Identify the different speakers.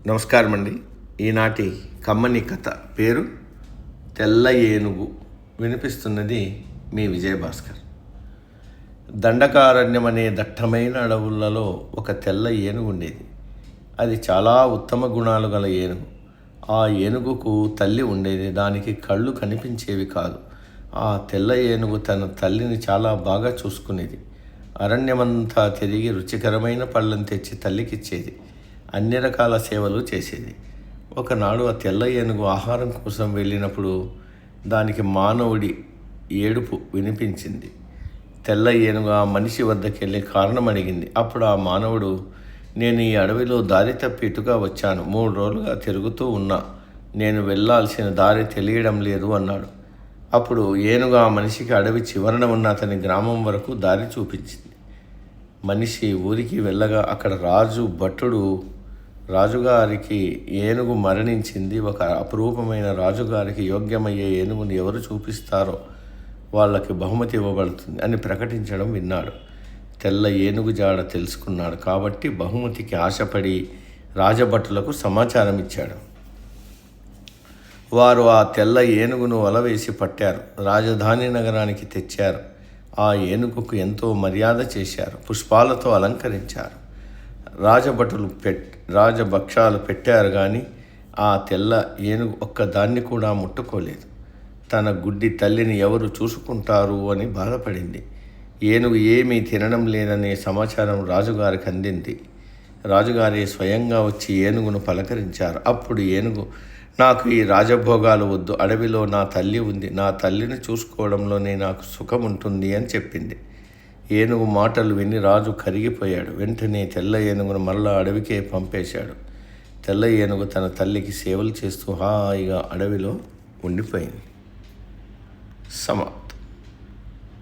Speaker 1: నమస్కారం అండి. ఈనాటి కమ్మని కథ పేరు తెల్ల ఏనుగు. వినిపిస్తున్నది మీ విజయభాస్కర్. దండకారణ్యం అనే దట్టమైన అడవులలో ఒక తెల్ల ఏనుగు ఉండేది. అది చాలా ఉత్తమ గుణాలు గల ఏనుగు. ఆ ఏనుగుకు తల్లి ఉండేది. దానికి కళ్ళు కనిపించేవి కాదు. ఆ తెల్ల ఏనుగు తన తల్లిని చాలా బాగా చూసుకునేది. అరణ్యమంతా తిరిగి రుచికరమైన పళ్ళను తెచ్చి తల్లికిచ్చేది. అన్ని రకాల సేవలు చేసేది. ఒకనాడు ఆ తెల్ల ఏనుగు ఆహారం కోసం వెళ్ళినప్పుడు దానికి మానవుడి ఏడుపు వినిపించింది. తెల్ల ఏనుగు ఆ మనిషి వద్దకు వెళ్ళి కారణం అడిగింది. అప్పుడు ఆ మానవుడు, నేను ఈ అడవిలో దారి తప్పి ఇటుగా వచ్చాను. 3 రోజులుగా తిరుగుతూ ఉన్నా. నేను వెళ్ళాల్సిన దారి తెలియడం లేదు అన్నాడు. అప్పుడు ఏనుగు ఆ మనిషికి అడవి చివరన ఉన్న అతని గ్రామం వరకు దారి చూపించింది. మనిషి ఊరికి వెళ్ళగా అక్కడ భటుడు రాజుగారికి ఏనుగు మరణించింది, ఒక అపురూపమైన రాజుగారికి యోగ్యమయ్యే ఏనుగుని ఎవరు చూపిస్తారో వాళ్ళకి బహుమతి ఇవ్వబడుతుంది అని ప్రకటించడం విన్నాడు. తెల్ల ఏనుగు జాడ తెలుసుకున్నాడు. కాబట్టి బహుమతికి ఆశపడి రాజభటులకు సమాచారం ఇచ్చాడు. వారు ఆ తెల్ల ఏనుగును వలవేసి పట్టారు. రాజధాని నగరానికి తెచ్చారు. ఆ ఏనుగుకు ఎంతో మర్యాద చేశారు. పుష్పాలతో అలంకరించారు. రాజభటులు రాజభక్షాలు పెట్టారు. కానీ ఆ తెల్ల ఏనుగు ఒక్కదాన్ని కూడా ముట్టుకోలేదు. తన గుడ్డి తల్లిని ఎవరు చూసుకుంటారు అని బాధపడింది. ఏనుగు ఏమీ తినడం లేదనే సమాచారం రాజుగారికి అందింది. రాజుగారి స్వయంగా వచ్చి ఏనుగును పలకరించారు. అప్పుడు ఏనుగు, నాకు ఈ రాజభోగాలు వద్దు. అడవిలో నా తల్లి ఉంది. నా తల్లిని చూసుకోవడంలోనే నాకు సుఖం ఉంటుంది అని చెప్పింది. ఏనుగు మాటలు విని రాజు కరిగిపోయాడు. వెంటనే తెల్ల ఏనుగును మరలా అడవికే పంపేశాడు. తెల్ల ఏనుగు తన తల్లికి సేవలు చేస్తూ హాయిగా అడవిలో ఉండిపోయింది.